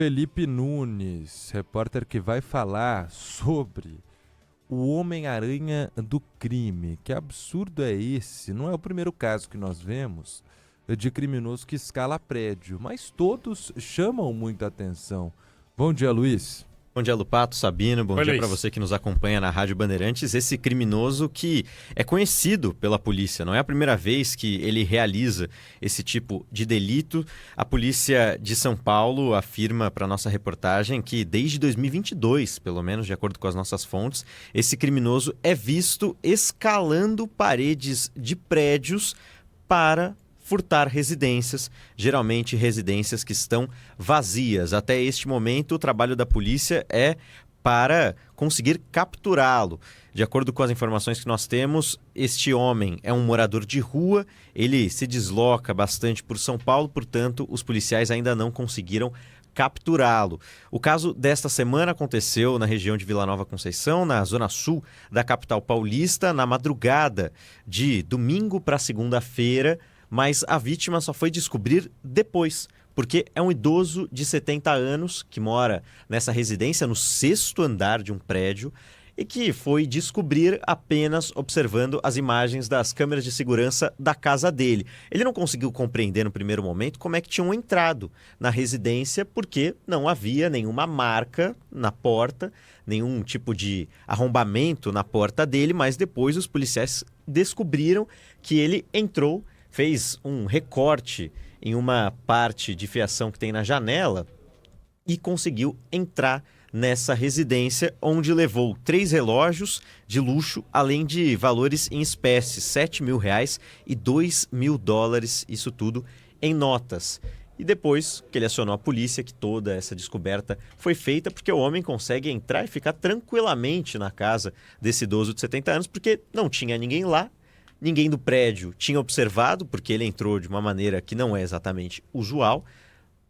Felipe Nunes, repórter que vai falar sobre o Homem-Aranha do crime. Que absurdo é esse? Não é o primeiro caso que nós vemos de criminoso que escala prédio, mas todos chamam muita atenção. Bom dia, Luiz. Bom dia, Lupato, Sabino, bom Oi, dia Luiz. para você que nos acompanha na Rádio Bandeirantes. Esse criminoso que é conhecido pela polícia, não é a primeira vez que ele realiza esse tipo de delito. A polícia de São Paulo afirma para nossa reportagem que desde 2022, pelo menos de acordo com as nossas fontes, esse criminoso é visto escalando paredes de prédios para furtar residências, geralmente residências que estão vazias. Até este momento, o trabalho da polícia é para conseguir capturá-lo. De acordo com as informações que nós temos, este homem é um morador de rua, ele se desloca bastante por São Paulo, portanto, os policiais ainda não conseguiram capturá-lo. O caso desta semana aconteceu na região de Vila Nova Conceição, na zona sul da capital paulista, na madrugada de domingo para segunda-feira, mas a vítima só foi descobrir depois, porque é um idoso de 70 anos que mora nessa residência no 6º andar de um prédio e que foi descobrir apenas observando as imagens das câmeras de segurança da casa dele. Ele não conseguiu compreender no primeiro momento como é que tinham entrado na residência, porque não havia nenhuma marca na porta, nenhum tipo de arrombamento na porta dele, mas depois os policiais descobriram que ele entrou, fez um recorte em uma parte de fiação que tem na janela e conseguiu entrar nessa residência, onde levou 3 relógios de luxo, além de valores em espécie, R$7.000 e $2.000, isso tudo em notas. E depois que ele acionou a polícia, que toda essa descoberta foi feita, porque o homem consegue entrar e ficar tranquilamente na casa desse idoso de 70 anos, porque não tinha ninguém lá. Ninguém do prédio tinha observado, porque ele entrou de uma maneira que não é exatamente usual,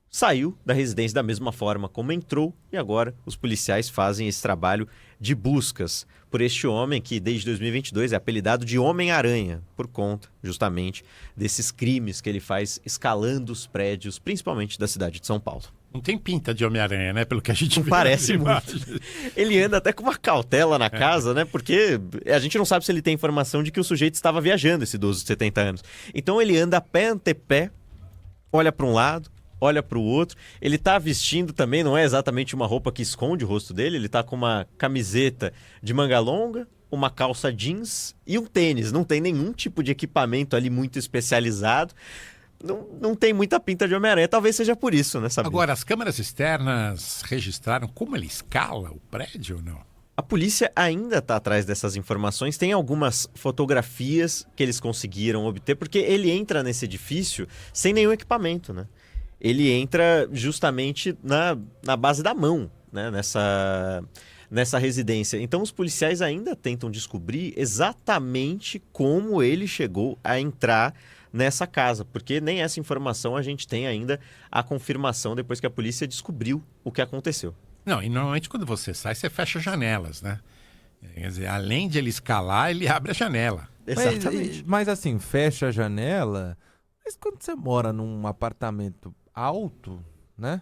saiu da residência da mesma forma como entrou e agora os policiais fazem esse trabalho de buscas por este homem que desde 2022 é apelidado de Homem-Aranha, por conta justamente desses crimes que ele faz escalando os prédios, principalmente da cidade de São Paulo. Não tem pinta de Homem-Aranha, né? Pelo que a gente Não vê. parece muito. Ele anda até com uma cautela na casa, né? Porque a gente não sabe se ele tem informação de que o sujeito estava viajando, esse idoso de 70 anos. Então ele anda pé ante pé, olha para um lado, olha para o outro. Ele está vestindo também, não é exatamente uma roupa que esconde o rosto dele, ele está com uma camiseta de manga longa, uma calça jeans e um tênis. Não tem nenhum tipo de equipamento ali muito especializado. Não tem muita pinta de Homem-Aranha, talvez seja por isso, né, Sabino? Agora, as câmeras externas registraram como ele escala o prédio ou não? A polícia ainda está atrás dessas informações, tem algumas fotografias que eles conseguiram obter, porque ele entra nesse edifício sem nenhum equipamento, né? Ele entra justamente na base da mão, né? Nessa residência. Então os policiais ainda tentam descobrir exatamente como ele chegou a entrar nessa casa, porque nem essa informação a gente tem ainda a confirmação depois que a polícia descobriu o que aconteceu. Não, e normalmente quando você sai, você fecha janelas, né? Quer dizer, além de ele escalar, ele abre a janela. Exatamente. Mas assim, fecha a janela, mas quando você mora num apartamento alto, né?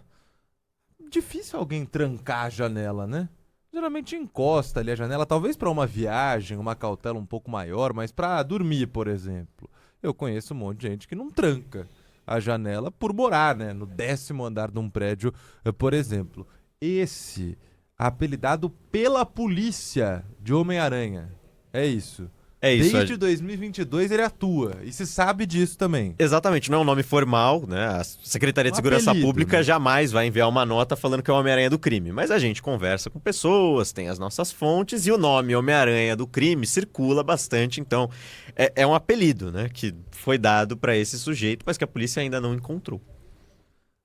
Difícil alguém trancar a janela, né? Geralmente encosta ali a janela, talvez para uma viagem, uma cautela um pouco maior, mas para dormir, por exemplo. Eu conheço um monte de gente que não tranca a janela por morar, né? No 10º andar de um prédio, por exemplo. Esse, apelidado pela polícia de Homem-Aranha. É isso. É isso. Desde 2022 ele atua. E se sabe disso também. Exatamente, não é um nome formal, né? A Secretaria de Segurança apelido, Pública né? jamais vai enviar uma nota falando que é o Homem-Aranha do crime. Mas a gente conversa com pessoas, tem as nossas fontes e o nome Homem-Aranha do crime circula bastante. Então, é um apelido, né? Que foi dado para esse sujeito, mas que a polícia ainda não encontrou.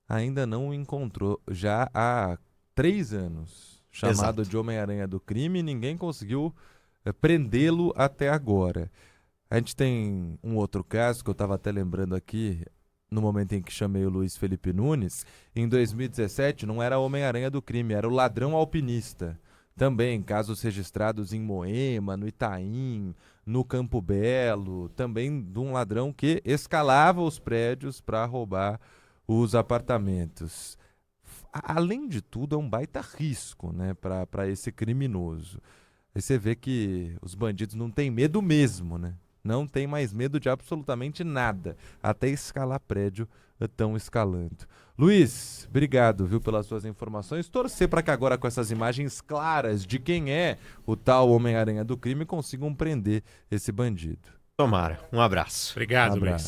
Ainda não o encontrou. Já há 3 anos. Chamado Exato. de Homem-Aranha do crime, ninguém conseguiu prendê-lo até agora. A gente tem um outro caso que eu estava até lembrando aqui, no momento em que chamei o Luiz Felipe Nunes. Em 2017 não era Homem-Aranha do crime, era o ladrão alpinista. Também casos registrados em Moema, no Itaim, no Campo Belo, também de um ladrão que escalava os prédios para roubar os apartamentos. além de tudo, é um baita risco, né, para esse criminoso. Aí você vê que os bandidos não têm medo mesmo, né? Não tem mais medo de absolutamente nada. Até escalar prédio estão escalando. Luiz, obrigado, viu, pelas suas informações. Torcer para que agora, com essas imagens claras de quem é o tal Homem-Aranha do crime, consigam prender esse bandido. Tomara. Um abraço. Obrigado, Um abraço. Luiz.